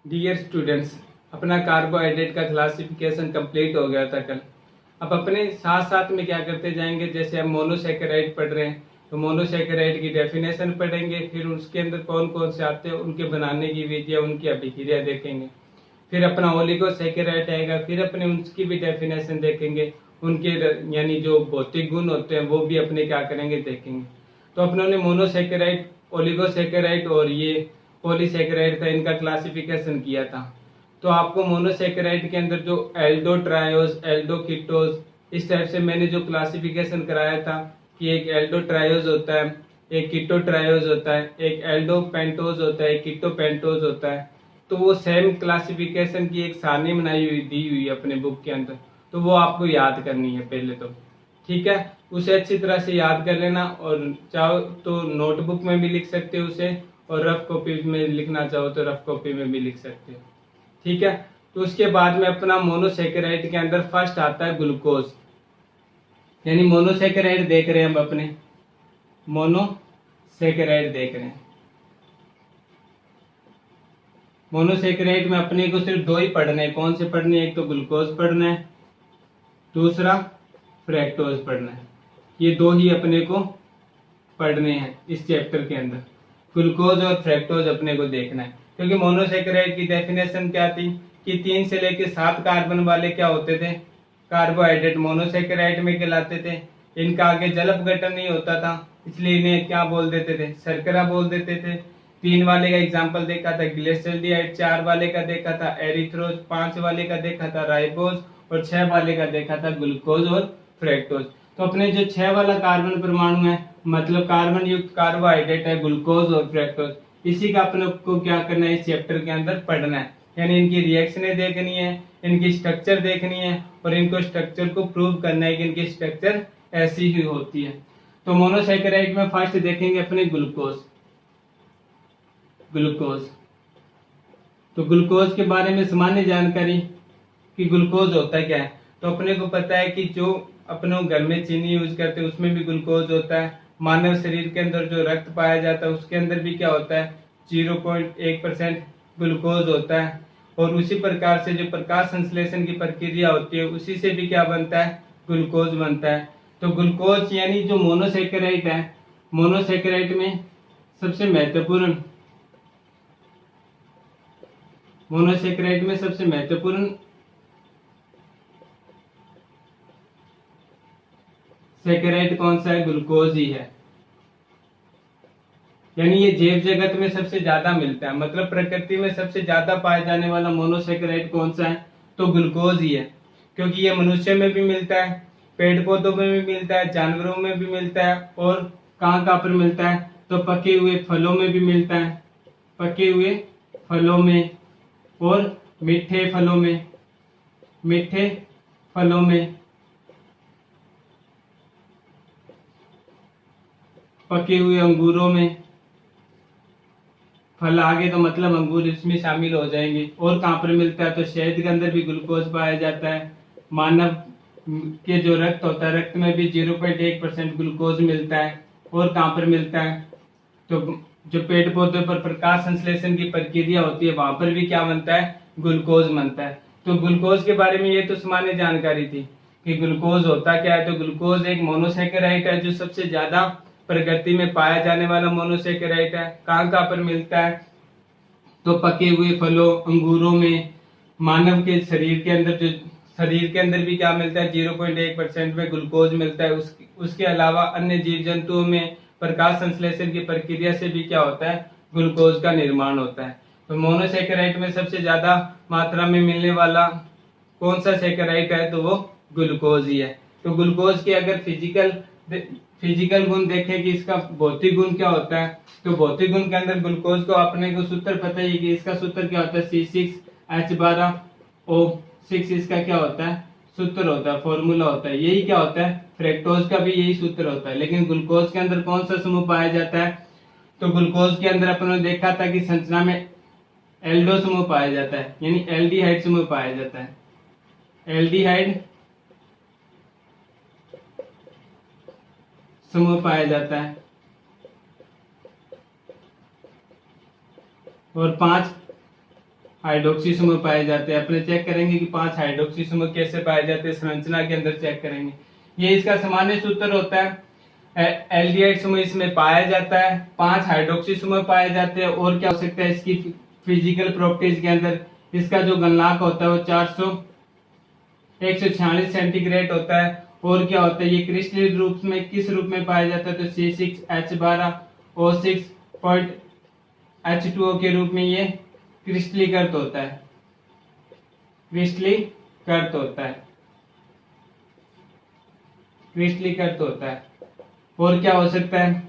Dear students, अपना carbohydrate का classification complete हो गया था कल। अब अपने साथ साथ में क्या करते जाएंगे, जैसे हम मोनोसैकेराइड पढ़ रहे हैं तो मोनोसैकेराइड की डेफिनेशन पढ़ेंगे, फिर उसके अंदर कौन कौन से आते हैं, उनके बनाने की विधियाँ, उनकी अभिक्रिया देखेंगे। फिर अपना ओलिगोसैकेराइड आएगा, फिर अपने उसकी भी डेफिनेशन देखेंगे, उनके यानी जो भौतिक गुण होते हैं वो भी अपने क्या करेंगे, देखेंगे। तो अपनों ने मोनोसैकेराइड, ओलिगोसैकेराइड और ये पॉलीसैकेराइड का इनका क्लासिफिकेशन किया था। तो आपको मोनोसैकेराइड के अंदर जो एल्डो ट्रायोज, एल्डो कीटोज, इस टाइप से मैंने जो क्लासिफिकेशन कराया था कि एक एल्डो ट्रायोज होता है, एक कीटो ट्रायोज होता है, एक एल्डो पेंटोज होता है, एक कीटो पेंटोज होता है। तो वो सेम क्लासिफिकेशन की एक सारणी बनाई हुई दी हुई है अपने बुक के अंदर, तो वो आपको याद करनी है पहले तो, ठीक है। उसे अच्छी तरह से याद कर लेना, और चाहो तो नोटबुक में भी लिख सकते हो उसे, और रफ कॉपी में लिखना चाहो तो रफ कॉपी में भी लिख सकते हो, ठीक है। तो उसके बाद में अपना मोनोसैकेराइड के अंदर फर्स्ट आता है ग्लूकोज, यानी मोनोसैकेराइड देख रहे हैं हम अपने, मोनोसैकेराइड देख रहे हैं। मोनोसैकेराइड में अपने को सिर्फ दो ही पढ़ने हैं। कौन से पढ़ने हैं? एक तो ग्लूकोज पढ़ना है, दूसरा फ्रैक्टोज पढ़ना है। ये दो ही अपने को पढ़ने हैं इस चैप्टर के अंदर। ग्लूकोज और फ्रैक्टोज अपने को देखना है, क्योंकि मोनोसैकेराइड की डेफिनेशन क्या थी कि 3 से लेकर 7 कार्बन वाले क्या होते थे, कार्बोहाइड्रेट मोनोसैकेराइड में कहलाते थे। इनका आगे जल अपघटन नहीं होता था, इसलिए इन्हें क्या बोल देते थे, शर्करा बोल देते थे। 3 वाले का एग्जाम्पल देखा था ग्लिसरॉल्डिहाइड, 4 वाले का देखा था एरिथ्रोज, 5 वाले का देखा था राइबोज, और 6 वाले का देखा था ग्लूकोज और फ्रैक्टोज। तो अपने जो 6 वाला कार्बन परमाणु है, मतलब कार्बन युक्त कार्बोहाइड्रेट है, ग्लूकोज और फ्रैक्टोज, इसी का अपने को क्या करना है, इस चैप्टर के अंदर पढ़ना है। यानी इनकी रिएक्शनें देखनी है, इनकी स्ट्रक्चर देखनी है, और इनको स्ट्रक्चर को प्रूव करना है कि इनकी स्ट्रक्चर ऐसी ही होती है। तो मोनोसैकेराइड में फर्स्ट देखेंगे अपने ग्लूकोज। ग्लूकोज, तो ग्लूकोज के बारे में सामान्य जानकारी कि ग्लूकोज होता क्या है, तो अपने को पता है कि जो अपने घर में चीनी यूज करते हैं उसमें भी ग्लूकोज होता है। मानव शरीर के अंदर जो रक्त पाया जाता है उसके अंदर भी क्या होता है, 0.1% ग्लूकोज होता है। और उसी प्रकार से जो प्रकाश संश्लेषण की प्रक्रिया होती है उसी से भी क्या बनता है, ग्लूकोज बनता है। तो ग्लूकोज यानी जो मोनोसैकेराइड है, मोनोसैकेराइड में सबसे महत्वपूर्ण, मोनोसैकेराइड में सबसे महत्वपूर्ण सैकेराइड कौन सा है, ग्लूकोज ही है। यानी ये जैव जगत में सबसे ज्यादा मिलता है, मतलब प्रकृति में सबसे ज्यादा पाए जाने वाला मोनोसैकेराइड कौन सा है, तो ग्लूकोज ही है। क्योंकि ये मनुष्य में भी मिलता है, पेड़ पौधों में भी मिलता है, जानवरों में भी मिलता है, और कहाँ कहाँ पर मिलता है, तो पके हुए फलों में भी मिलता है, पके हुए फलों में, और मीठे फलों में, मीठे फलों में, पके हुए अंगूरों में, फल आगे तो मतलब अंगूर इसमें शामिल हो जाएंगे। और कहाँ पर मिलता है, तो शहद के अंदर भी ग्लूकोज पाया जाता है। मानव के जो रक्त होता है, रक्त में भी 0.1% ग्लूकोज मिलता है। और कहाँ पर मिलता है, तो जो पेड़ पौधे पर प्रकाश संश्लेषण की प्रक्रिया होती है वहां पर भी क्या बनता है, ग्लूकोज बनता है। तो ग्लूकोज के बारे में ये तो सामान्य जानकारी थी कि ग्लूकोज होता क्या है। तो ग्लूकोज एक मोनोसैकेराइड है जो सबसे ज्यादा प्रकृति में पाया जाने वाला मोनोसैकेराइड है। कहाँ कहाँ पर मिलता है, तो पके हुए फलों, अंगूरों में। मानव के शरीर के अंदर, जो शरीर के अंदर भी क्या मिलता है, 0.1% में ग्लूकोज मिलता है। उसके अलावा अन्य जीव जंतुओं में प्रकाश संश्लेषण की प्रक्रिया से भी क्या होता है, ग्लूकोज का निर्माण होता है। तो मोनोसैकेराइड में सबसे ज्यादा मात्रा में मिलने वाला कौन सा सैकेराइड है, तो वो ग्लूकोज ही है। तो ग्लूकोज के अगर फिजिकल गुण देखें कि इसका भौतिक गुण क्या होता है, तो भौतिक गुण के अंदर ग्लूकोज को अपने को सूत्र पता ही कि इसका सूत्र क्या होता है, C6H12O6, इसका क्या होता है, सूत्र होता है, फॉर्मूला होता है। यही क्या होता है, फ्रैक्टोज का भी यही सूत्र होता है। लेकिन ग्लूकोज के अंदर कौन सा समूह पाया जाता है, तो ग्लूकोज के अंदर अपन ने देखा था कि संरचना में एल्डो समूह पाया जाता है, यानी एल्डिहाइड समूह पाया जाता है। एल्डिहाइड समूह पाया जाता है। और 5 हाइड्रोक्सी समूह पाए जाते हैं। अपने चेक करेंगे कि 5 हाइड्रोक्सी समूह कैसे पाए जाते हैं, संरचना के अंदर चेक करेंगे। ये इसका सामान्य सूत्र होता है। एल्डिहाइड समूह इसमें पाया जाता है, 5 हाइड्रोक्सी समूह पाए जाते हैं। और क्या हो सकता है इसकी फिजिकल प्रॉपर्टीज के अंदर, इसका जो गलनांक होता है वो 146 सेंटीग्रेड होता है। और क्या होता है, ये क्रिस्टलीय रूप में किस रूप में पाया जाता है, तो C6H12O6H2O के रूप में ये क्रिस्टलीकृत होता है, क्रिस्टलीकृत होता है, क्रिस्टलीकृत होता है। और क्या हो सकता है,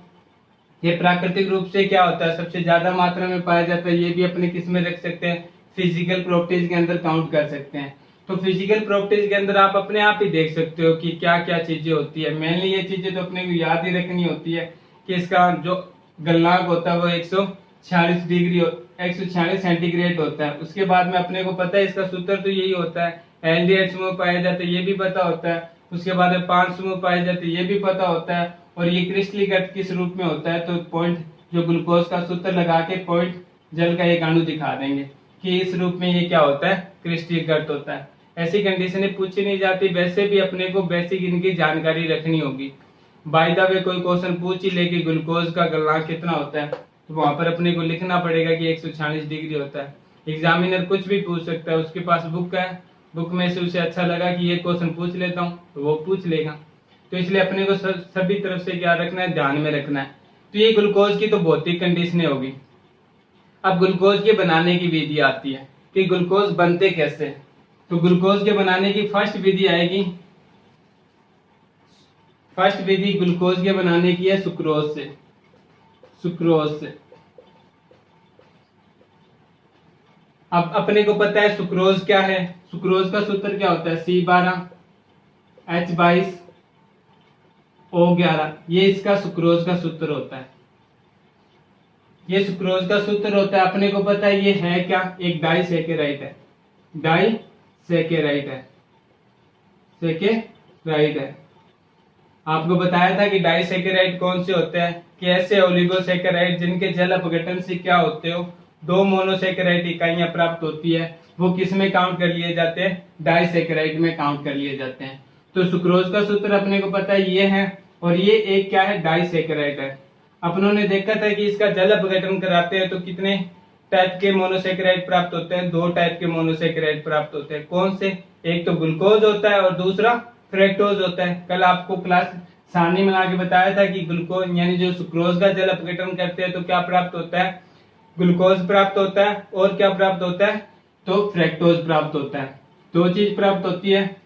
ये प्राकृतिक रूप से क्या होता है, सबसे ज्यादा मात्रा में पाया जाता है। ये भी अपने किस में रख सकते हैं, फिजिकल प्रॉपर्टीज के अंदर काउंट कर सकते हैं। तो फिजिकल प्रॉपर्टीज के अंदर आप अपने आप ही देख सकते हो कि क्या क्या चीजें होती है। मेनली ये चीजें तो अपने को याद ही रखनी होती है कि इसका जो गलनांक होता है वो 146 सेंटीग्रेड होता है। उसके बाद में अपने को पता है इसका सूत्र तो यही होता है। एल्डिहाइड समूह पाए जाते हैं, ये भी पता होता है। उसके बाद में 5 समूह पाए जाते हैं, ये भी पता होता है। और ये क्रिस्टलीकृत किस रूप में होता है, तो पॉइंट जो ग्लूकोज का सूत्र लगा के पॉइंट जल का एक अणु दिखा देंगे कि इस रूप में ये क्या होता है, क्रिस्टलीकृत होता है। ऐसी कंडीशनें पूछी नहीं जाती, वैसे भी अपने को बेसिक इनकी जानकारी रखनी होगी। बाय द वे कोई क्वेश्चन पूछ ही ले कि ग्लूकोज का गलनांक कितना होता है, तो वहां पर अपने को लिखना पड़ेगा कि 146 डिग्री होता है। एग्जामिनर कुछ भी पूछ सकता है, उसके पास बुक है, बुक में से उसे अच्छा लगा कि ये क्वेश्चन पूछ लेता हूँ तो वो पूछ लेगा। तो इसलिए अपने को सभी तरफ से क्या रखना है, ध्यान में रखना है। तो ये ग्लूकोज की तो भौतिक कंडीशनें होगी। अब ग्लूकोज के बनाने की विधि आती है कि ग्लूकोज बनते कैसे। तो ग्लूकोज के बनाने की फर्स्ट विधि आएगी, फर्स्ट विधि ग्लूकोज के बनाने की है सुक्रोज से, सुक्रोज से। अब अपने को पता है सुक्रोज क्या है, सुक्रोज का सूत्र क्या होता है, C12H22O11, ये इसका सुक्रोज का सूत्र होता है। ये सुक्रोज का सूत्र होता है। अपने को पता है ये है क्या, एक डाइसैकेराइड है, डाइसैकेराइड है, सैकेराइड है। आपको बताया था कि डाइसैकेराइड कौन से होते हैं, कि ऐसे ओलिगोसैकेराइड जिनके जल अपघटन से क्या होते हो, 2 मोनोसैकेराइड इकाइयां प्राप्त होती है, वो किस में काउंट कर लिए जाते हैं, डाइसैकेराइड में काउंट कर लिए जाते हैं। तो सुक्रोज का सूत्र अपने को पता है ये है, और ये एक क्या है, डाइसैकेराइड है। अपनों ने देखा था कि इसका जल अपघटन कराते हैं तो कितने टाइप के मोनोसैकेराइड प्राप्त होते हैं, 2 टाइप के मोनोसैकेराइड प्राप्त होते हैं। कौन से, एक तो ग्लूकोज होता है और दूसरा फ्रक्टोज होता है। कल आपको क्लास सारणी में आके बताया था कि ग्लूकोज यानी जो सुक्रोज का जल अपघटन करते हैं तो क्या प्राप्त होता है, ग्लूकोज प्राप्त होता है, और क्या प्राप्त होता है, तो फ्रक्टोज प्राप्त होता है। 2 चीज प्राप्त होती है।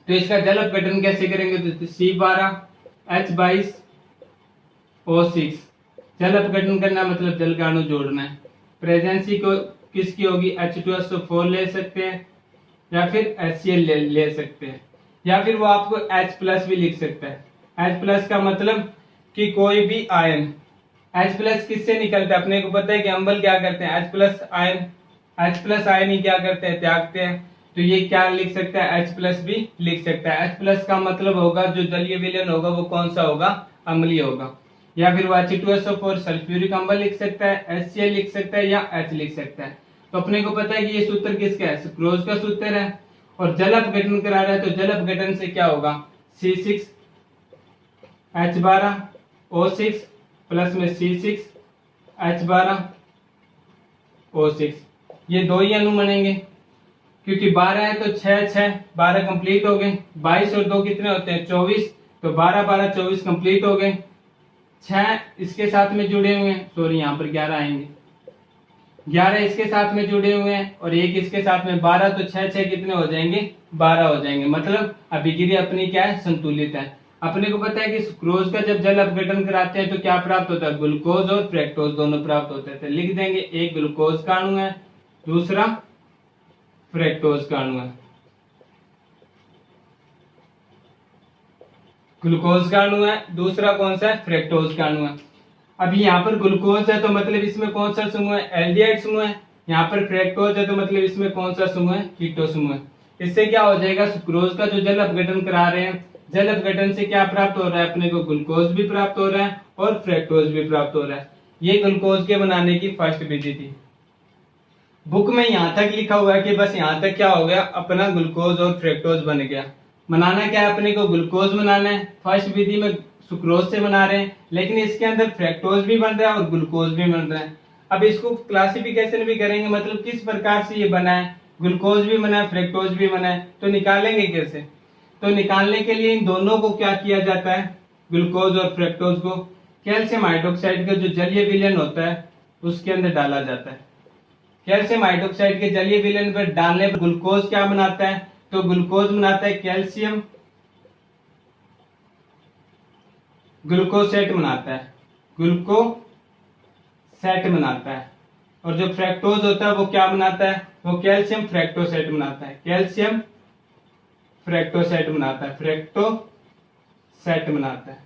तो इसका जल अपघटन कैसे करेंगे, तो C12H22O6, जल अपघटन करना मतलब जल का अणु जोड़ना है। प्रेजेंसी को किसकी होगी, H2SO4 ले सकते हैं या फिर HCl ले सकते हैं, या फिर वो आपको H+ भी लिख सकता है। H+ का मतलब कि कोई भी आयन, H+ किससे निकलता है, अपने को पता है कि अम्ल क्या करते हैं, H+ आयन ही क्या करते हैं, त्यागते हैं। तो ये क्या लिख सकता है, H+ भी लिख सकता है। H+ का मतलब होगा जो जलीय विलयन होगा वो कौन सा होगा, अम्लीय होगा। या फिर वो H2SO4 सल्फ्यूरिक अम्ल लिख सकता है, HCl लिख सकता है, या H लिख सकता है। तो अपने को पता है कि ये सूत्र किसका है, सुक्रोज का सूत्र है। और जल अपघटन करा रहा है तो जल अपघटन से क्या होगा, C6H12O6 प्लस में C6H12O6, ये 2 ही अणु बनेंगे। क्योंकि 12 है तो 12 कंप्लीट हो गए, 22 और 2 कितने होते हैं, 24, तो 24 कंप्लीट हो गए। 6 इसके साथ में जुड़े हुए हैं, सॉरी यहाँ पर 11 आएंगे, 11 इसके साथ में जुड़े हुए हैं और 1 इसके साथ में 12, तो 6 कितने हो जाएंगे, 12 हो जाएंगे। मतलब अभिक्रिया अपनी क्या है, संतुलित है। अपने को पता है कि सुक्रोज का जब जल अपघटन कराते हैं तो क्या प्राप्त होता है, ग्लूकोज और फ्रक्टोज दोनों प्राप्त होते हैं। तो लिख देंगे, एक ग्लूकोज का अणु है, दूसरा फ्रक्टोज का अणु है। ग्लूकोज का अणु है, दूसरा कौन सा है, फ्रक्टोज का अणु है। अभी यहाँ पर ग्लूकोज है तो मतलब इसमें कौन सा समूह है, एल्डिहाइड समूह है। यहाँ पर फ्रक्टोज है तो मतलब इसमें कौन सा समूह है, कीटो समूह है। इससे क्या हो जाएगा, सुक्रोज का जो जल अपघटन करा रहे हैं, जल अपघटन से क्या प्राप्त हो रहा है, अपने को ग्लूकोज भी प्राप्त हो रहा है और फ्रक्टोज भी प्राप्त हो रहा है। ये ग्लूकोज के बनाने की फर्स्ट विधि थी। बुक में यहाँ तक लिखा हुआ है कि बस यहाँ तक क्या हो गया, अपना ग्लूकोज और फ्रक्टोज बन गया। बनाना क्या है, अपने को ग्लूकोज बनाना है। फर्स्ट विधि में सुक्रोज से बना रहे हैं, लेकिन इसके अंदर फ्रक्टोज भी बन रहा है और ग्लूकोज भी बन रहा है। अब इसको क्लासिफिकेशन भी करेंगे, मतलब किस प्रकार से ये बना है, ग्लूकोज भी बना है फ्रक्टोज भी बना है, तो निकालेंगे कैसे। तो निकालने के लिए इन दोनों को क्या किया जाता है, ग्लूकोज और फ्रक्टोज को कैल्शियम हाइड्रोक्साइड का जो जलीय विलयन होता है उसके अंदर डाला जाता है। कैल्शियम हाइड्रोक्साइड के जलीय विलयन पर डालने पर ग्लूकोज क्या बनाता है, तो ग्लूकोज बनाता है कैल्शियम ग्लूकोसेट बनाता है, ग्लूकोसेट बनाता है। और जो फ्रक्टोज होता है वो क्या बनाता है, वो कैल्शियम फ्रक्टोसेट बनाता है, कैल्शियम फ्रक्टोसेट बनाता है, फ्रक्टोसेट बनाता है।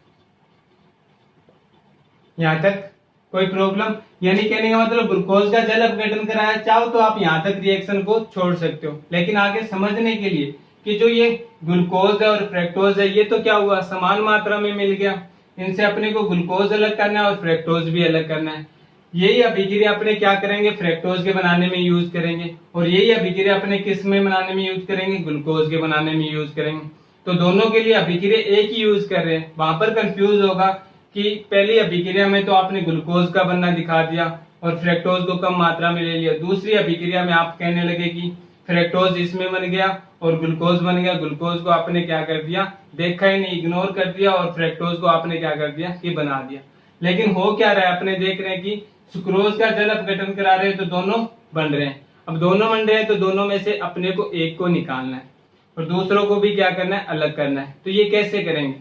यहां तक कोई प्रॉब्लम, यानी कहने का मतलब ग्लूकोज का जल अपघटन कराया, चाहो तो आप यहां तक रिएक्शन को छोड़ सकते हो। लेकिन आगे समझने के लिए कि जो ये ग्लूकोज है और फ्रक्टोज है, ये तो क्या हुआ, समान मात्रा में मिल गया। इनसे अपने को ग्लूकोज अलग करना है और फ्रक्टोज भी अलग करना है। यही अभिक्रिया अपने क्या करेंगे, फ्रक्टोज के बनाने में यूज करेंगे, और यही अभिक्रिया अपने किस में बनाने में यूज करेंगे, ग्लूकोज के बनाने में यूज करेंगे। तो दोनों के लिए अभिक्रिया एक ही यूज कर रहे हैं। वहां पर कंफ्यूज होगा कि पहली अभिक्रिया में तो आपने ग्लूकोज का बनना दिखा दिया और फ्रक्टोज को कम मात्रा में ले लिया, दूसरी अभिक्रिया में आप कहने लगे कि फ्रक्टोज इसमें बन गया और ग्लूकोज बन गया, ग्लूकोज को आपने क्या कर दिया, देखा ही नहीं, इग्नोर कर दिया, और फ्रक्टोज को आपने क्या कर दिया कि बना दिया। लेकिन हो क्या रहा है, अपने देख रहे हैं कि सुक्रोज का जल अपघटन करा रहे हैं तो दोनों बन रहे हैं। अब दोनों बन रहे हैं तो दोनों में से अपने को एक को निकालना है और दूसरों को भी क्या करना है, अलग करना है। तो ये कैसे करेंगे,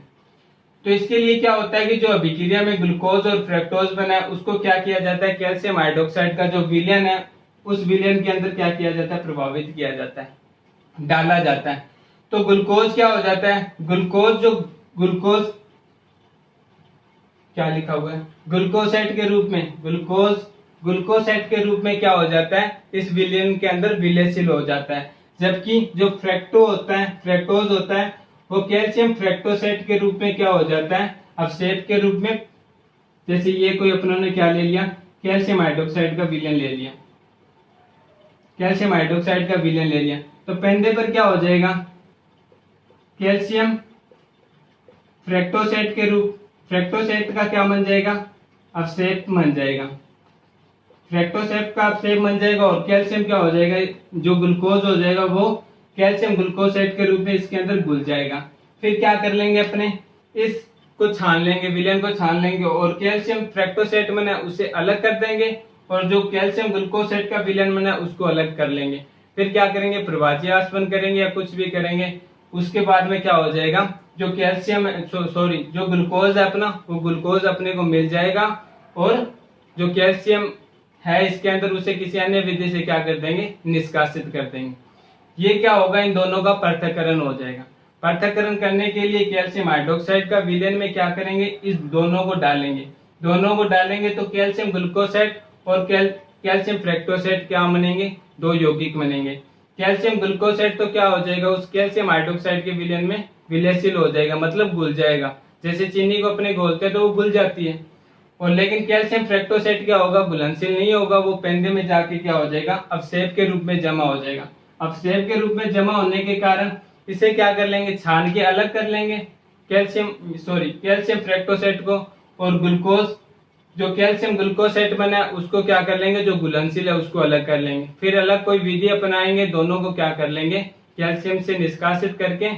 तो इसके लिए क्या होता है कि जो अभिक्रिया में ग्लूकोज और फ्रक्टोज बना है उसको क्या किया जाता है, कैल्शियम हाइड्रोक्साइड का जो विलयन है उस विलयन के अंदर क्या किया जाता है, प्रभावित किया जाता है, डाला जाता है। तो ग्लूकोज क्या हो जाता है, ग्लूकोज क्या लिखा हुआ है, ग्लूकोसेट के रूप में, ग्लूकोसेट के रूप में क्या हो जाता है, इस विलयन के अंदर विलयशील हो जाता है। जबकि जो फ्रक्टोज होता है वो कैल्शियम फ्रक्टोसेट के रूप में क्या हो जाता है, अवशेष के रूप में। जैसे ये कोई अपनों ने क्या ले लिया, कैल्शियम हाइड्रोक्साइड का विलयन ले लिया, कैल्शियम हाइड्रोक्साइड का विलयन ले लिया, तो पेंदे पर क्या हो जाएगा, कैल्शियम फ्रक्टोसेट के रूप, फ्रक्टोसेट का क्या बन जाएगा, अवशेष बन जाएगा, फ्रक्टोसेट का अवशेष बन जाएगा। और कैल्शियम क्या हो जाएगा, जो ग्लूकोज हो जाएगा वो कैल्शियम ग्लूकोसेट के रूप में इसके अंदर घुल जाएगा। फिर क्या कर लेंगे, अपने इसको छान लेंगे, विलयन को छान लेंगे और कैल्शियम फ्रक्टोसेट बना उसे अलग कर देंगे और जो कैल्शियम ग्लूकोसेट का विलयन बना उसको अलग कर लेंगे। फिर क्या करेंगे, प्रभाज्य आसवन करेंगे या कुछ भी करेंगे। उसके बाद में क्या हो जाएगा, जो कैल्शियम जो ग्लूकोज है अपना, वो ग्लूकोज अपने को मिल जाएगा और जो कैल्शियम है इसके अंदर उसे किसी अन्य विधि से क्या कर देंगे, निष्कासित कर देंगे। ये क्या होगा, इन दोनों का पृथक्करण हो जाएगा। पृथक्करण करने के लिए कैल्शियम हाइड्रोक्साइड का विलयन में क्या करेंगे, इस दोनों को डालेंगे तो कैल्शियम ग्लूकोसेट और कैल्शियम फ्रक्टोसेट क्या बनेंगे, दो यौगिक बनेंगे। कैल्शियम ग्लूकोसेट तो क्या हो जाएगा, उस कैल्शियम हाइड्रोक्साइड के विलयन में विलयशील हो जाएगा, मतलब घुल जाएगा। जैसे चीनी को अपने घोलते हैं तो वो घुल जाती है। और लेकिन कैल्शियम फ्रक्टोसेट क्या होगा, घुलनशील नहीं होगा, वो पेंदे में जाके क्या हो जाएगा, अवशेष के रूप में जमा हो जाएगा। अवशेष के रूप में जमा होने के कारण इसे क्या कर लेंगे, छान के अलग कर लेंगे कैल्शियम फ्रक्टोसेट को, और ग्लूकोज जो कैल्शियम ग्लूकोसेट बना उसको क्या कर लेंगे, जो घुलनशील है उसको अलग कर लेंगे। फिर अलग कोई विधि अपनाएंगे, दोनों को क्या कर लेंगे, कैल्शियम से निष्कासित करके,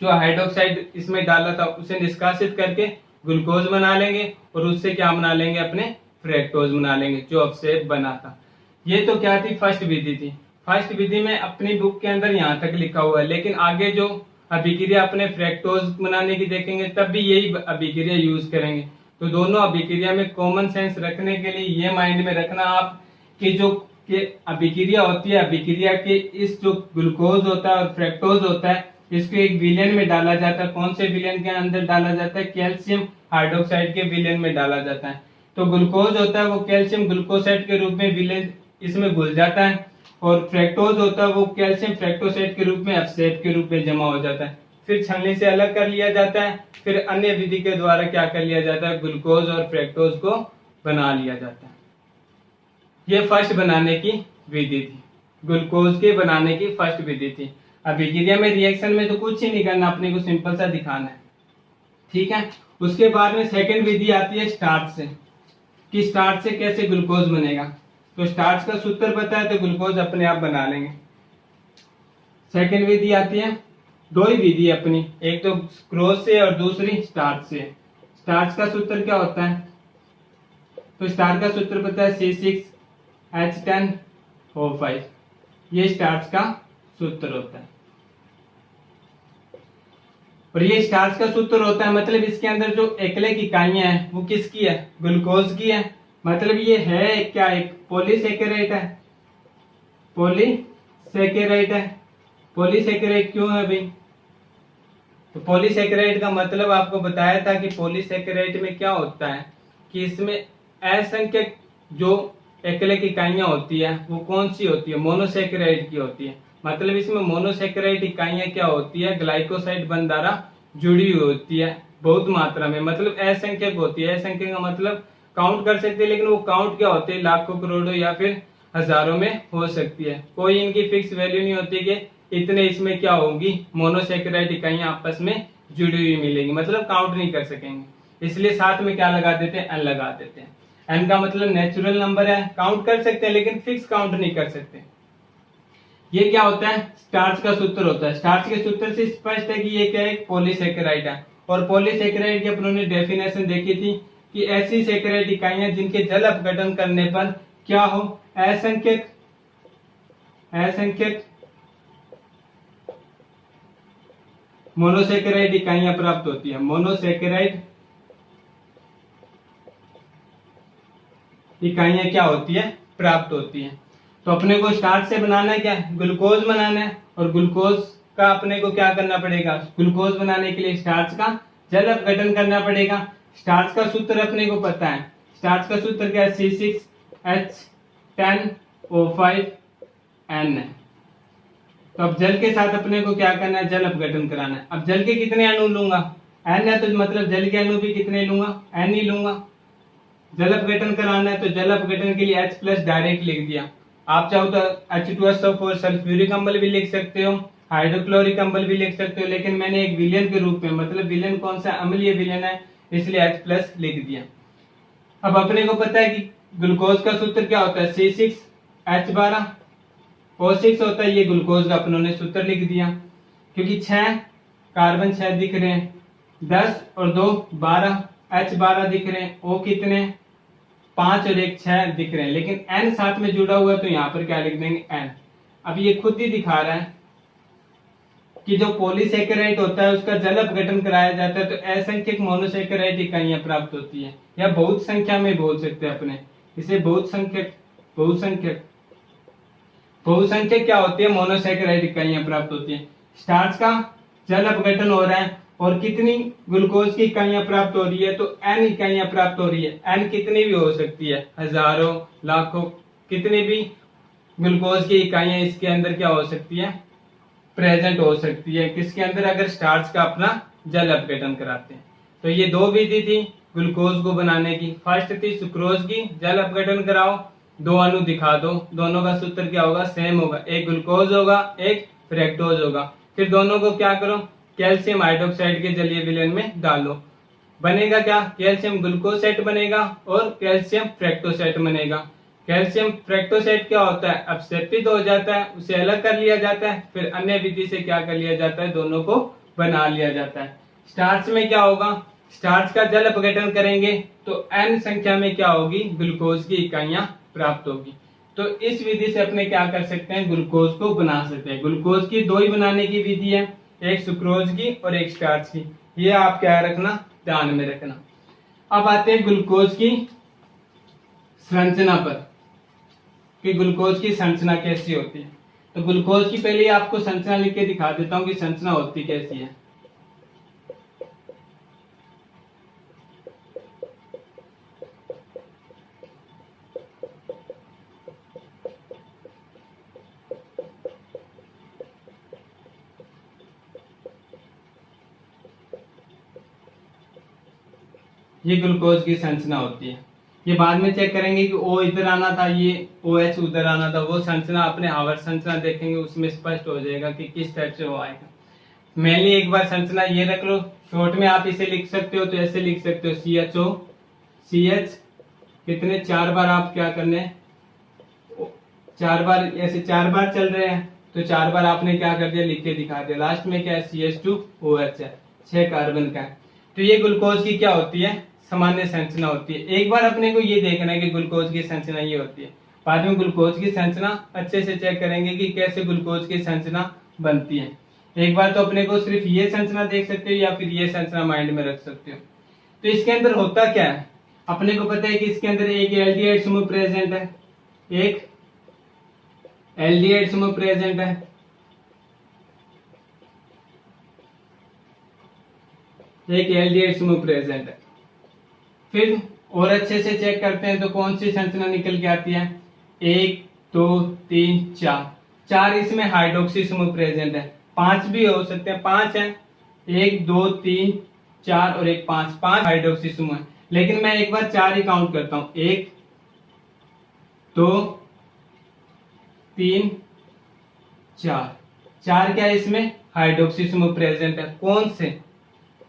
जो हाइड्रोक्साइड इसमें डाला था उसे निष्कासित करके ग्लूकोज बना लेंगे और उससे क्या बना लेंगे, अपने फ्रक्टोज बना लेंगे जो अवशेष बना था। ये तो क्या थी, फर्स्ट विधि थी। फर्स्ट विधि में अपनी बुक के अंदर यहाँ तक लिखा हुआ है, लेकिन आगे जो अभिक्रिया अपने फ्रक्टोज बनाने की देखेंगे तब भी यही अभिक्रिया यूज करेंगे। तो दोनों अभिक्रिया में कॉमन सेंस रखने के लिए ये माइंड में रखना आप कि जो अभिक्रिया होती है, अभिक्रिया के इस जो ग्लूकोज होता है और फ्रक्टोज होता है, इसको एक विलयन में डाला जाता है। कौन से विलयन के अंदर डाला जाता है, कैल्शियम हाइड्रोक्साइड के विलयन में डाला जाता है। तो ग्लूकोज होता है वो कैल्शियम ग्लूकोसाइड के रूप में विलयन इसमें घुल जाता है, और फ्रक्टोज होता है वो कैल्शियम फ्रक्टोसेट के रूप में अपसेट के रूप में जमा हो जाता है। फिर छलनी से अलग कर लिया जाता है, फिर अन्य विधि के द्वारा क्या कर लिया जाता है, ग्लूकोज और फ्रक्टोज को बना लिया जाता है। ये फर्स्ट बनाने की विधि थी, ग्लूकोज के बनाने की फर्स्ट विधि थी। अब विक्रिया में रिएक्शन में तो कुछ ही नहीं करना, अपने को सिंपल सा दिखाना है, ठीक है। उसके बाद में सेकंड विधि आती है स्टार्च से, कि स्टार्च से कैसे ग्लूकोज बनेगा। तो स्टार्च का सूत्र पता है तो ग्लूकोज अपने आप बना लेंगे। सेकंड विधि आती है, दो ही विधि अपनी, एक तो क्रोज से और दूसरी स्टार्च से। स्टार्च का सूत्र क्या होता है, तो स्टार्च का सूत्र पता है C6H10O5, ये स्टार्च का सूत्र होता है। और ये स्टार्च का सूत्र होता है, मतलब इसके अंदर जो एकलिक इकाइयां हैं वो किसकी है, ग्लूकोज की है। मतलब ये है क्या, एक पॉलीसेकेराइड है, पॉलीसेकेराइड है। पॉलीसेकेराइड क्यों है भाई, तो पॉलीसेकेराइड का मतलब आपको बताया था कि पॉलीसेकेराइड में क्या होता है कि इसमें असंख्यक जो एकलिक इकाइयां होती है वो कौन सी होती है, मोनोसेकेराइड की होती है। मतलब इसमें मोनोसेकेराइड इकाइयां क्या होती है, ग्लाइकोसाइड बंध द्वारा जुड़ी हुई होती है बहुत मात्रा में, मतलब असंख्यक होती है। असंख्यक का मतलब काउंट कर सकते हैं, लेकिन वो काउंट क्या होते हैं, लाखों करोड़ों या फिर हजारों में हो सकती है। कोई इनकी फिक्स वैल्यू नहीं होती कि इतने इसमें क्या होगी, मोनोसेकेराइड इकाइयां आपस में जुड़ी हुई मिलेंगी, मतलब काउंट नहीं कर सकेंगे। इसलिए साथ में क्या लगा देते हैं, एन लगा देते हैं। एन का मतलब नेचुरल नंबर है, काउंट कर सकते हैं लेकिन फिक्स काउंट नहीं कर सकते। ये क्या होता है, स्टार्च का सूत्र होता है। स्टार्च के सूत्र से स्पष्ट है कि ये क्या है, पॉलीसेकेराइड है। और पॉलीसेकेराइड की अपनों ने डेफिनेशन देखी थी कि ऐसी सेकेराइड इकाइयां जिनके जल अपघटन करने पर क्या हो, असंख्यक मोनोसेकेराइड इकाइयां प्राप्त होती है। मोनोसेकेराइड इकाइयां क्या होती है, प्राप्त होती है। तो अपने को स्टार्च से बनाना है क्या, ग्लूकोज बनाना है। और ग्लूकोज का अपने को क्या करना पड़ेगा, ग्लूकोज बनाने के लिए स्टार्च का जल अपघटन करना पड़ेगा। स्टार्च का सूत्र अपने को पता है, स्टार्च का सूत्र क्या है, C6H10O5N है। तो अब जल के साथ अपने को क्या करना है, जल अपघटन कराना है। अब जल के कितने अणु लूंगा, N है, तो मतलब जल के अणु भी कितने लूंगा, N ही लूंगा। जल अपघटन कराना है तो जल अपघटन के लिए H+ डायरेक्ट लिख दिया। आप चाहो तो H2SO4 सल्फ्यूरिक अम्ल भी लिख सकते हो, हाइड्रोक्लोरिक अम्ल भी लिख सकते हो, लेकिन मैंने एक विलेन के रूप में, मतलब विलेन कौन सा, अम्लीय विलेन है, इसलिए H+ लिख दिया। अब अपने को पता है कि ग्लूकोज का सूत्र क्या होता है, C6H12O6 होता है। ये ग्लूकोज का अपनों ने सूत्र लिख दिया, क्योंकि 6 कार्बन 6 दिख रहे हैं, 10 और 2 12, H12 दिख रहे हैं, O कितने 5 और 1 6 दिख रहे हैं, लेकिन N साथ में जुड़ा हुआ है तो यहाँ पर क्या लिख देंगे, N। अब ये खुद ही दिखा रहा है कि जो पॉलीसेकेराइड होता है उसका जल अपघटन कराया जाता है तो असंख्यक मोनोसेकेराइड इकाइयां प्राप्त होती है, या बहुत संख्या में बोल सकते हैं अपने इसे, बहुसंख्यक क्या होती है, मोनोसेकेराइड इकाइयां प्राप्त होती है। स्टार्च का जल अपघटन हो रहा है और कितनी ग्लूकोज की इकाइयां प्राप्त हो रही है, तो N इकाइयां प्राप्त हो रही है। N कितनी भी हो सकती है, हजारों लाखों, कितनी भी ग्लूकोज की इकाइयां इसके अंदर क्या हो सकती है, प्रेजेंट हो सकती है, किसके अंदर, अगर स्टार्च का अपना जल अपघटन कराते हैं। तो ये दो विधि थी ग्लूकोज को बनाने की। फर्स्ट थी सुक्रोज की, जल अपघटन कराओ, 2 अणु दिखा दो, दोनों का सूत्र क्या होगा, सेम होगा, एक ग्लूकोज होगा एक फ्रैक्टोज होगा। फिर दोनों को क्या करो, कैल्शियम हाइड्रोक्साइड के जलीय विलयन में डालो, बनेगा क्या, कैल्शियम ग्लूकोसेट बनेगा और कैल्शियम फ्रैक्टोसेट बनेगा। कैल्शियम फ्रैक्टोसेट क्या होता है, अपसेप्टिक हो जाता है, उसे अलग कर लिया जाता है, फिर अन्य विधि से क्या कर लिया जाता है, दोनों को बना लिया जाता है। स्टार्च में क्या होगा, स्टार्च का जल अपघटन करेंगे तो N संख्या में क्या होगी, ग्लूकोज की इकाइयां प्राप्त होगी। तो इस विधि से अपने क्या कर सकते हैं, ग्लूकोज को बना सकते हैं। ग्लूकोज की 2 ही बनाने की विधि है, एक सुक्रोज की और एक स्टार्च की, ये आप क्या रखना, ध्यान में रखना। अब आते हैं ग्लूकोज की संरचना पर, कि ग्लूकोज की संरचना कैसी होती है। तो ग्लूकोज की पहले आपको संरचना लिख के दिखा देता हूं कि संरचना होती कैसी है। ये ग्लूकोज की संरचना होती है। ये बाद में चेक करेंगे कि O इधर आना था, ये OH उधर आना था। वो संरचना अपने आवर्त संरचना देखेंगे, उसमें स्पष्ट हो जाएगा कि किस टाइप से वो आएगा। मेनली एक बार संरचना ये रख लो, शॉर्ट में आप इसे लिख सकते हो, तो ऐसे लिख सकते हो CHO CH कितने 4 बार आप क्या करने 4 बार, ऐसे 4 बार चल रहे हैं तो 4 बार आपने क्या कर दिया, लिख के दिखा दिया। लास्ट में क्या है CH2OH है, 6 कार्बन का है। तो ये ग्लूकोज की क्या होती है, सामान्य संरचना होती है। एक बार अपने को ये देखना है कि ग्लूकोज की संरचना ये होती है, बाद में ग्लूकोज की संरचना अच्छे से चेक करेंगे कि कैसे ग्लूकोज की संरचना बनती है। एक बार तो अपने को सिर्फ ये संरचना देख सकते हो या फिर ये संरचना माइंड में रख सकते हो। तो इसके अंदर होता क्या है, अपने को पता है कि इसके अंदर एक एल्डिहाइड समूह प्रेजेंट है, एक एल्डिहाइड समूह प्रेजेंट है, एक एल्डिहाइड समूह प्रेजेंट है। फिर और अच्छे से चेक करते हैं तो कौन सी संरचना निकल के आती है, 1 2 3 4 इसमें हाइड्रोक्सी समूह प्रेजेंट है। 5 भी हो सकते हैं, 5 है, 1 2 3 4 और एक 5 हाइड्रोक्सी समूह है। लेकिन मैं एक बार 4 ही काउंट करता हूं, 1 2 3 4 क्या है, इसमें हाइड्रोक्सी समूह प्रेजेंट है। कौन से,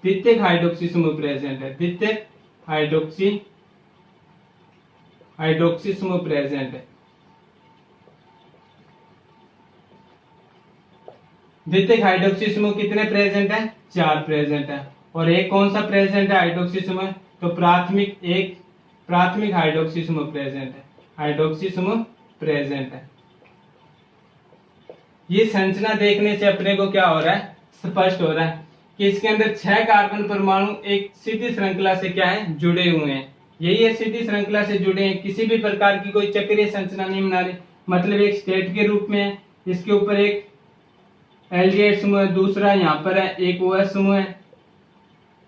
द्वितीयक हाइड्रोक्सी समूह प्रेजेंट है, द्वितीयक हाइड्रोक्सी समूह प्रेजेंट है। द्वितीयक हाइड्रोक्सी समूह कितने प्रेजेंट है, 4 प्रेजेंट है। और एक कौन सा प्रेजेंट है हाइड्रोक्सी समूह, तो प्राथमिक हाइड्रोक्सी समूह प्रेजेंट है, हाइड्रोक्सी समूह प्रेजेंट है। ये संरचना देखने से अपने को क्या हो रहा है, स्पष्ट हो रहा है कि इसके अंदर 6 कार्बन परमाणु एक सीधी श्रृंखला से क्या है, जुड़े हुए हैं। यही है, सीधी श्रृंखला से जुड़े हैं, किसी भी प्रकार की कोई चक्रीय संरचना नहीं बना रही, मतलब एक स्टेट के रूप में है। इसके ऊपर एक एल्डिहाइड समूह है, दूसरा यहाँ पर है एक OH समूह है,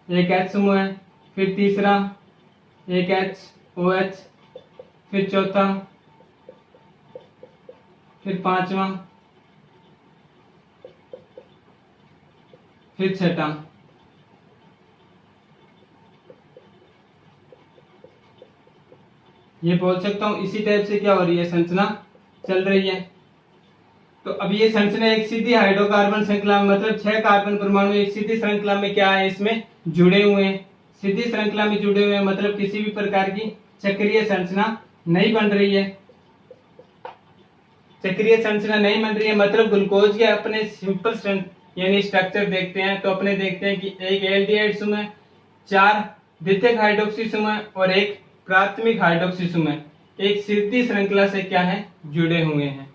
एक H समूह है, फिर तीसरा एक OH, फिर चौथा, फिर पांचवा, फिर छठा। ये बोल सकता हूं इसी टाइप से क्या हो रही है, संरचना चल रही है। तो अब ये संरचना एक सीधी हाइड्रोकार्बन श्रृंखला में, मतलब 6 कार्बन परमाणु एक सीधी श्रृंखला में क्या है, इसमें जुड़े हुए हैं। सीधी श्रृंखला में जुड़े हुए हैं मतलब किसी भी प्रकार की चक्रीय संरचना नहीं बन रही है। चक्रीय संरचना नहीं बन रही है मतलब ग्लूकोज के अपने सिंपल यानी स्ट्रक्चर देखते हैं तो अपने देखते हैं कि एक एल्डिहाइड समूह, 4 द्वितीयक हाइड्रोक्सी समूह और एक प्राथमिक हाइड्रोक्सी समूह एक सीधी श्रृंखला से क्या है, जुड़े हुए हैं।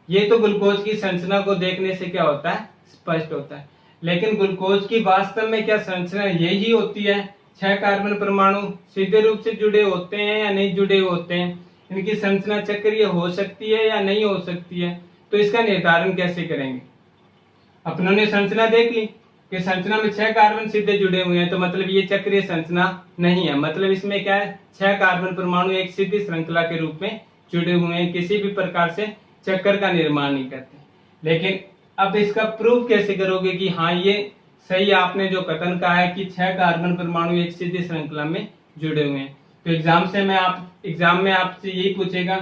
ये तो ग्लूकोज की संरचना को देखने से क्या होता है, स्पष्ट होता है। लेकिन ग्लूकोज की वास्तव में क्या संरचना यही होती है, 6 कार्बन परमाणु सीधे रूप से जुड़े होते हैं या नहीं जुड़े होते हैं, इनकी संरचना चक्रीय हो सकती है या नहीं हो सकती है, तो इसका निर्धारण कैसे करेंगे। अपनों ने संरचना देख ली कि संरचना में 6 कार्बन सीधे जुड़े हुए हैं, तो मतलब ये चक्रीय संरचना नहीं है, मतलब इसमें क्या है, 6 कार्बन परमाणु एक सीधी श्रृंखला के रूप में जुड़े हुए हैं, किसी भी प्रकार से चक्कर का निर्माण नहीं करते। लेकिन अब इसका प्रूफ कैसे करोगे कि हाँ ये सही आपने जो कथन कहा है कि 6 कार्बन परमाणु एक सीधी श्रृंखला में जुड़े हुए हैं। तो एग्जाम में आपसे यही पूछेगा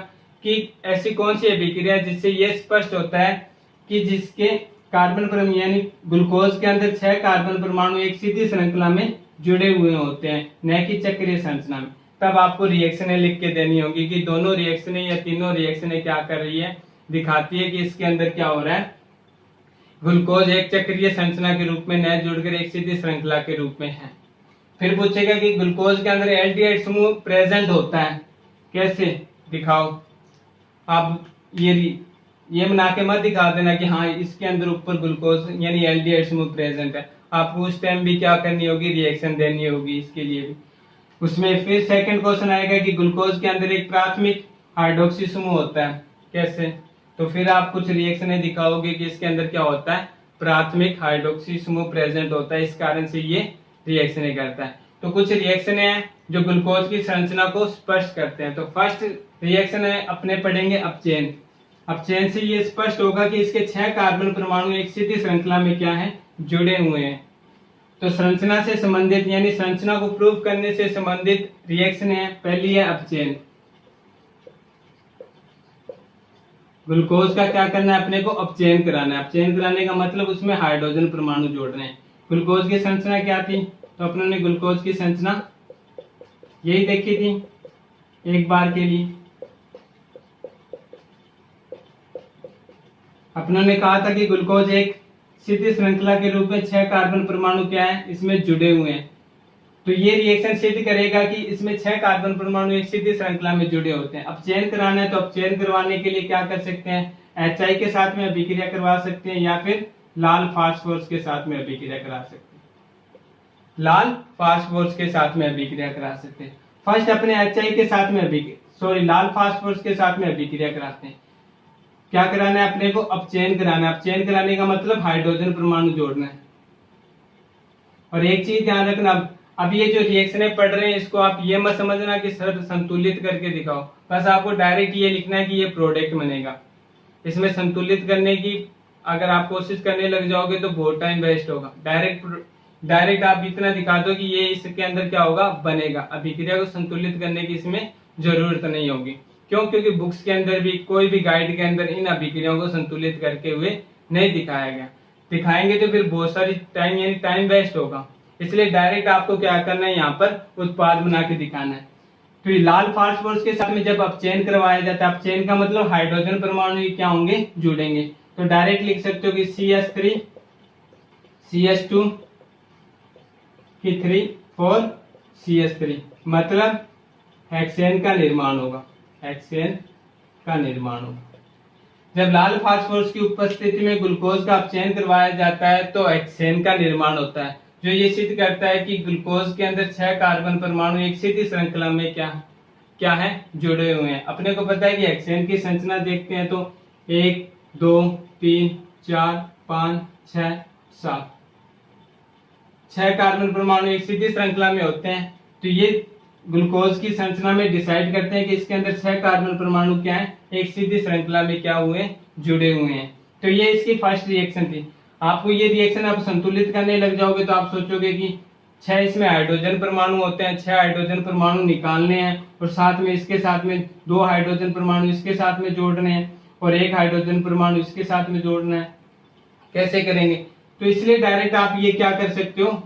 कि ऐसी कौन सी अभिक्रिया है जिससे ये स्पष्ट होता है कि जिसके कार्बन परमाणु यानी ग्लूकोज के अंदर 6 कार्बन परमाणु एक सीधी श्रृंखला में जुड़े हुए होते हैं, न कि चक्रीय संरचना में। तब आपको रिएक्शनें लिख के देनी होगी कि दोनों रिएक्शनें या तीनों रिएक्शनें क्या कर रही है, दिखाती है कि इसके अंदर क्या हो रहा है, ग्लूकोज एक चक्रीय संरचना के रूप में न जुड़कर एक सीधी श्रृंखला के रूप में है। फिर पूछेगा कि ग्लूकोज के अंदर एल्डिहाइड समूह प्रेजेंट होता है, कैसे दिखाओ। आप ये बना के मत दिखा देना कि हाँ इसके अंदर ऊपर ग्लूकोज यानी एल्डिहाइड समूह प्रेजेंट है, आपको उस टाइम भी क्या करनी होगी, रिएक्शन देनी होगी इसके लिए भी। उसमें फिर सेकंड क्वेश्चन आएगा कि ग्लूकोज के अंदर एक प्राथमिक हाइड्रोक्सी समूह होता है, कैसे, तो फिर आप कुछ रिएक्शनें दिखाओगे कि इसके अंदर क्या होता है, प्राथमिक हाइड्रोक्सी समूह प्रेजेंट होता है, इस कारण से ये रिएक्शनें करता है। तो कुछ रिएक्शनें हैं जो ग्लूकोज की संरचना को स्पष्ट करते हैं। तो फर्स्ट रिएक्शन है अपने पढ़ेंगे अपचयन। अपचयन से ये स्पष्ट होगा कि इसके 6 कार्बन परमाणु एक सीधी श्रृंखला में क्या है, जुड़े हुए हैं। तो संरचना से संबंधित यानी संरचना को प्रूव करने से संबंधित रिएक्शन है। पहली है अपचयन। ग्लूकोज का क्या करना है, अपने को अपचयन कराना है। अपचयन कराने का मतलब उसमें हाइड्रोजन परमाणु जोड़ रहे हैं। ग्लूकोज की संरचना क्या थी, तो अपनों ने ग्लूकोज की संरचना यही देखी थी एक बार के लिए। अपनों ने कहा था कि ग्लूकोज एक सीधी श्रृंखला के रूप में 6 कार्बन परमाणु क्या है, इसमें जुड़े हुए हैं। तो ये रिएक्शन सिद्ध करेगा कि इसमें 6 कार्बन परमाणु एक सीधी श्रृंखला में जुड़े होते हैं। अपचयन कराना है तो अपचयन करवाने के लिए क्या कर सकते हैं, HI के साथ में अभिक्रिया करवा सकते हैं या फिर लाल फास्फोरस के साथ में अभिक्रिया करा सकते हैं। लाल फास्फोरस के साथ में अभिक्रिया करा सकते हैं। फर्स्ट अपने HI के साथ में लाल फास्फोरस के साथ में अभिक्रिया कराते हैं। क्या कराना है, अपने को अपचयन कराना है। अपचयन कराने का मतलब हाइड्रोजन परमाणु जोड़ना है। और एक चीज ध्यान रखना, अब ये जो रिएक्शनें पढ़ रहे हैं इसको आप ये मत समझना कि सर संतुलित करके दिखाओ, बस आपको डायरेक्ट ये लिखना है कि ये प्रोडक्ट बनेगा। इसमें संतुलित करने की अगर आप कोशिश करने लग जाओगे तो बहुत टाइम वेस्ट होगा। डायरेक्ट आप इतना दिखा दो कि ये इसके अंदर क्या होगा, बनेगा। अभिक्रिया को संतुलित करने की इसमें जरूरत नहीं होगी। क्यों, क्योंकि बुक्स के अंदर भी कोई भी गाइड के अंदर इन अभिक्रियाओं को संतुलित करके हुए नहीं दिखाया गया। दिखाएंगे तो फिर बहुत सारी टाइम वेस्ट होगा। इसलिए डायरेक्ट आपको क्या करना है, यहाँ पर उत्पाद बना के दिखाना है। तो ये लाल फास्फोरस के साथ में जब अपचयन करवाया जाता है, अपचयन का मतलब हाइड्रोजन परमाणु क्या होंगे, जुड़ेंगे। तो डायरेक्ट लिख सकते हो कि CH3 CH2 की 3 4 CH3 मतलब हेक्सेन का निर्माण होगा। हेक्सेन का निर्माण होगा। जब लाल फास्फोरस की उपस्थिति में ग्लूकोज का अपचयन करवाया जाता है तो हेक्सेन का निर्माण होता है, जो ये सिद्ध करता है कि ग्लूकोज के अंदर 6 कार्बन परमाणु एक सीधी श्रृंखला में क्या है, जुड़े हुए हैं। अपने को पता है कि हेक्सेन की संरचना देखते हैं तो 1 2 3 4 5 6 7 6 कार्बन परमाणु एक सीधी श्रृंखला में होते हैं। तो ये ग्लूकोज की संरचना में डिसाइड करते हैं कि इसके अंदर 6 कार्बन परमाणु क्या है, एक सीधी श्रृंखला में क्या हुए, जुड़े हुए हैं। तो ये इसकी फर्स्ट रिएक्शन थी। आपको ये रिएक्शन आप संतुलित करने लग जाओगे तो आप सोचोगे कि 6 इसमें हाइड्रोजन परमाणु होते हैं, 6 हाइड्रोजन परमाणु निकालने हैं और साथ में इसके साथ में 2 हाइड्रोजन परमाणु इसके साथ में जोड़ने हैं और 1 हाइड्रोजन परमाणु इसके साथ में जोड़ना है। कैसे करेंगे, तो इसलिए डायरेक्ट आप ये क्या कर सकते हो,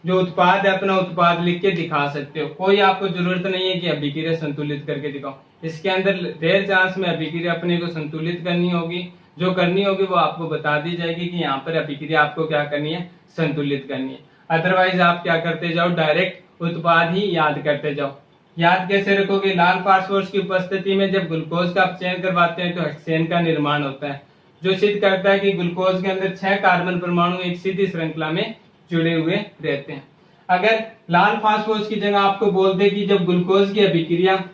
जो उत्पाद है अपना उत्पाद लिख के दिखा सकते हो। कोई आपको जरूरत नहीं है कि अभिक्रिया संतुलित करके दिखाओ। इसके अंदर रेयर चांस में अभिक्रिया अपने को संतुलित करनी होगी। जो करनी होगी वो आपको बता दी जाएगी कि यहाँ पर अभिक्रिया आपको क्या करनी है, संतुलित करनी है। अदरवाइज आप क्या करते जाओ, डायरेक्ट उत्पाद ही याद करते जाओ। याद कैसे रखोगे, लाल फास्फोरस की उपस्थिति में जब ग्लूकोज का अपचयन करवाते हैं तो हेक्सेन का निर्माण होता है, जो सिद्ध करता है कि ग्लूकोज के अंदर 6 कार्बन परमाणु एक सीधी श्रृंखला में जुड़े हुए रहते हैं। अगर लाल फास्फोरस की जगह आपको बोल दे कि जब ग्लूकोज की अभिक्रिया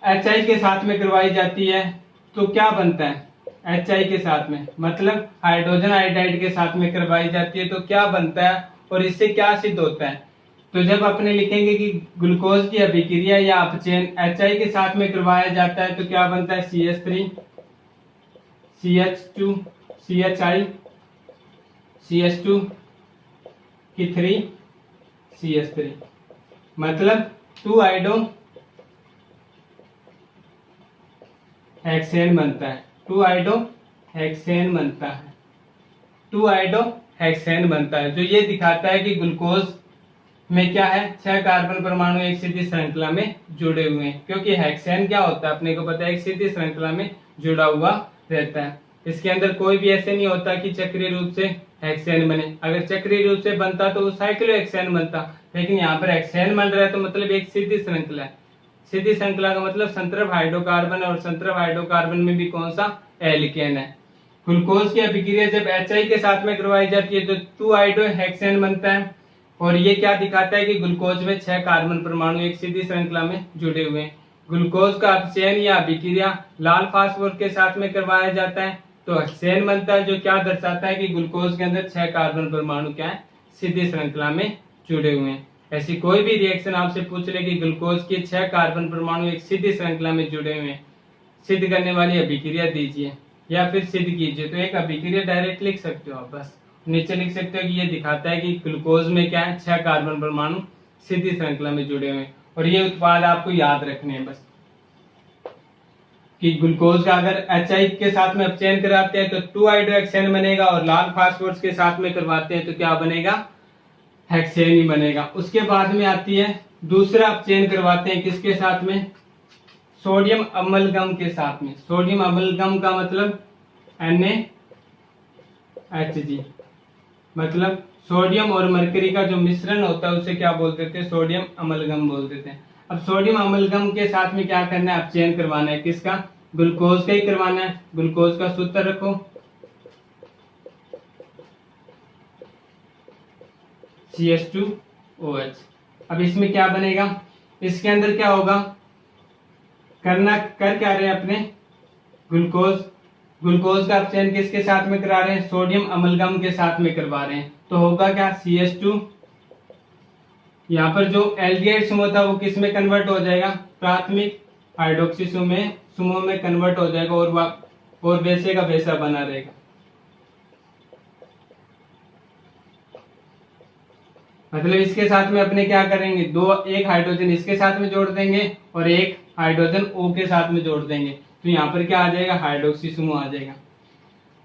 HI के साथ में करवाई जाती है तो क्या बनता है, HI के साथ में मतलब हाइड्रोजन आयोडाइड के साथ में करवाई जाती है तो क्या बनता है और इससे क्या सिद्ध होता है। तो जब अपने लिखेंगे कि ग्लूकोज की अभिक्रिया या अपचयन HI के साथ में करवाया जाता है तो क्या बनता है, CH3 CH2 CHI CH2 की 3 CH3 मतलब 2 आइडो हेक्सेन बनता है। 2 आइडो हेक्सेन बनता है। 2 आइडो हेक्सेन बनता है, जो ये दिखाता है कि ग्लूकोज में क्या है, 6 कार्बन परमाणु एक सीधी श्रृंखला में जुड़े हुए हैं। क्योंकि हेक्सेन क्या होता है अपने को पता है, एक सीधी श्रृंखला में जुड़ा हुआ रहता है। इसके अंदर कोई भी ऐसे नहीं होता कि चक्रीय रूप से हेक्सेन बने। अगर चक्रीय रूप से बनता तो वो साइक्लो हेक्सेन बनता, लेकिन यहाँ पर हेक्सेन बन रहा है तो मतलब एक सीधी श्रृंखला है। सीधी श्रृंखला का मतलब संतृप्त हाइड्रोकार्बन और संतृप्त हाइड्रोकार्बन में भी कौन सा, एल्केन है। ग्लूकोज की अभिक्रिया जब HI के साथ में करवाई जाती है तो 2 आइडो हेक्सेन बनता है और ये क्या दिखाता है कि ग्लूकोज में 6 कार्बन परमाणु एक सीधी श्रृंखला में जुड़े हुए हैं। ग्लूकोज का अपचयन या अभिक्रिया लाल फास्फोरस के साथ में करवाया जाता है तो हेक्सेन बनता है, जो क्या दर्शाता है कि ग्लूकोज के अंदर 6 कार्बन परमाणु क्या है, सीधी श्रृंखला में जुड़े हुए हैं। ऐसी कोई भी रिएक्शन आपसे पूछ ले कि ग्लूकोज के 6 कार्बन परमाणु एक सीधी श्रृंखला में जुड़े हुए हैं, सिद्ध करने वाली अभिक्रिया दीजिए या फिर सिद्ध कीजिए, तो एक अभिक्रिया डायरेक्ट लिख सकते हो आप बस, नीचे लिख सकते हो कि ये दिखाता है कि ग्लूकोज में क्या है, 6 कार्बन परमाणु सीधी श्रृंखला में जुड़े हुए हैं। और ये उत्पाद आपको याद रखने हैं बस, कि ग्लूकोज का अगर HI के साथ में अपचयन कराते हैं तो 2 हाइड्रोक्सेन बनेगा, और लाल फास्फोरस के साथ में करवाते हैं तो क्या बनेगा, हेक्सेन ही बनेगा। उसके बाद में आती है दूसरा अपचयन करवाते हैं किसके साथ में, सोडियम अमलगम के साथ में। सोडियम अमलगम का मतलब NaHG, मतलब सोडियम और मरकरी का जो मिश्रण होता है उसे क्या बोलते थे, सोडियम अमलगम बोलते थे। अब सोडियम अमलगम के साथ में क्या करना है, अपचयन करवाना है किसका, ग्लूकोज का ही करवाना है। ग्लूकोज का सूत्र रखो, CH2OH। अब इसमें क्या बनेगा, इसके अंदर क्या होगा, कर क्या रहे हैं अपने, ग्लूकोज का अपचयन किसके साथ में करा रहे हैं, सोडियम अमलगम के साथ में करवा रहे हैं। तो होगा क्या, CH2, यहाँ पर जो एल्डिहाइड समूह था वो किस में कन्वर्ट हो जाएगा, प्राथमिक हाइड्रोक्सी समूह में कन्वर्ट हो जाएगा, और वैसे का वैसा बना रहेगा। मतलब इसके साथ में अपने क्या करेंगे, एक हाइड्रोजन इसके साथ में जोड़ देंगे और एक हाइड्रोजन O के साथ में जोड़ देंगे, तो यहाँ पर क्या आ जाएगा, हाइड्रोक्सी समूह आ जाएगा।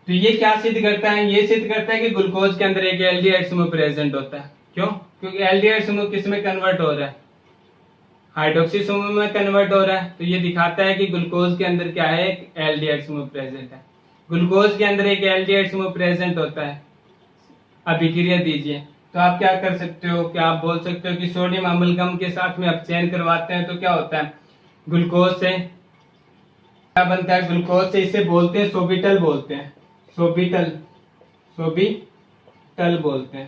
तो ये क्या सिद्ध करता है, ये सिद्ध करता है कि ग्लूकोज के अंदर एक एल्डिहाइड समूह प्रेजेंट होता है। क्यों, क्योंकि एल्डिहाइड समूह किस में कन्वर्ट हो रहा है, हाइड्रोक्सी समूह में कन्वर्ट हो रहा है। तो ये दिखाता है कि ग्लूकोज के अंदर क्या है, एक एल्डिहाइड समूह प्रेजेंट है। ग्लूकोज के अंदर एक एल्डिहाइड समूह प्रेजेंट होता है, अभिक्रिया दीजिए। तो आप क्या कर सकते हो, क्या आप बोल सकते हो कि सोडियम अमलगम के साथ में अपचयन करवाते हैं तो क्या होता है, ग्लूकोज से क्या बनता है, ग्लूकोज से इसे बोलते हैं सोबिटल बोलते हैं, सोबिटल बोलते हैं,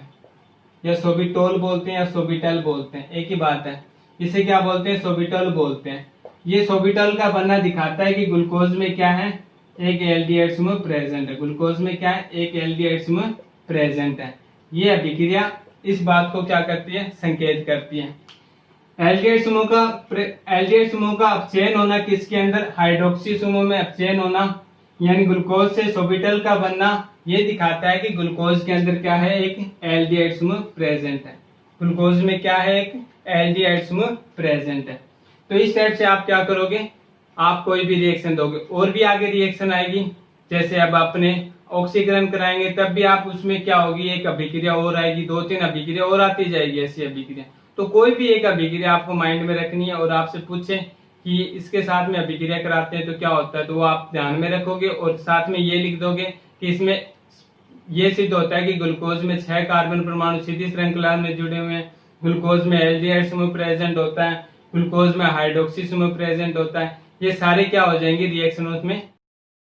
या सोबिटोल बोलते हैं, या सोबिटल बोलते हैं, एक ही बात है। इसे क्या बोलते हैं, सोबिटल बोलते हैं। ये सोबिटल का बनना दिखाता है कि ग्लूकोज में क्या है, एक एल्डिहाइड समूह प्रेजेंट है। ग्लूकोज में क्या है, एक एल्डिहाइड समूह प्रेजेंट है। ये अभिक्रिया इस बात को क्या करती है, संकेत करती है। एल्डिहाइड समूह का अपचयन होना किसके अंदर, हाइड्रोक्सी समूह में अपचयन होना, यानी ग्लूकोज से सोबिटल का बनना, ये दिखाता है कि ग्लूकोज के अंदर क्या है, एक एल्डिहाइड समूह प्रेजेंट है। ग्लूकोज में क्या है, एक एल्डिहाइड समूह प्रेजेंट है। तो इस टाइप से आप क्या करोगे, आप कोई भी रिएक्शन दोगे, और भी आगे रिएक्शन आएगी। जैसे अब आपने ऑक्सीकरण कराएंगे तब भी आप उसमें क्या होगी, एक अभिक्रिया और आएगी, 2-3 अभिक्रिया और आती जाएगी ऐसी अभिक्रिया। तो कोई भी एक अभिक्रिया आपको माइंड में रखनी है, और आपसे पूछे कि इसके साथ में अभिक्रिया कराते हैं तो क्या होता है, तो वो आप ध्यान में रखोगे और साथ में ये लिख दोगे कि इसमें ये सिद्ध होता है कि ग्लूकोज में 6 कार्बन परमाणु सीधी श्रृंखला में जुड़े हुए हैं, ग्लूकोज में एल्डिहाइड समूह प्रेजेंट होता है, ग्लूकोज में हाइड्रोक्सी समूह प्रेजेंट होता है। ये सारे क्या हो जाएंगे, रिएक्शन उसमें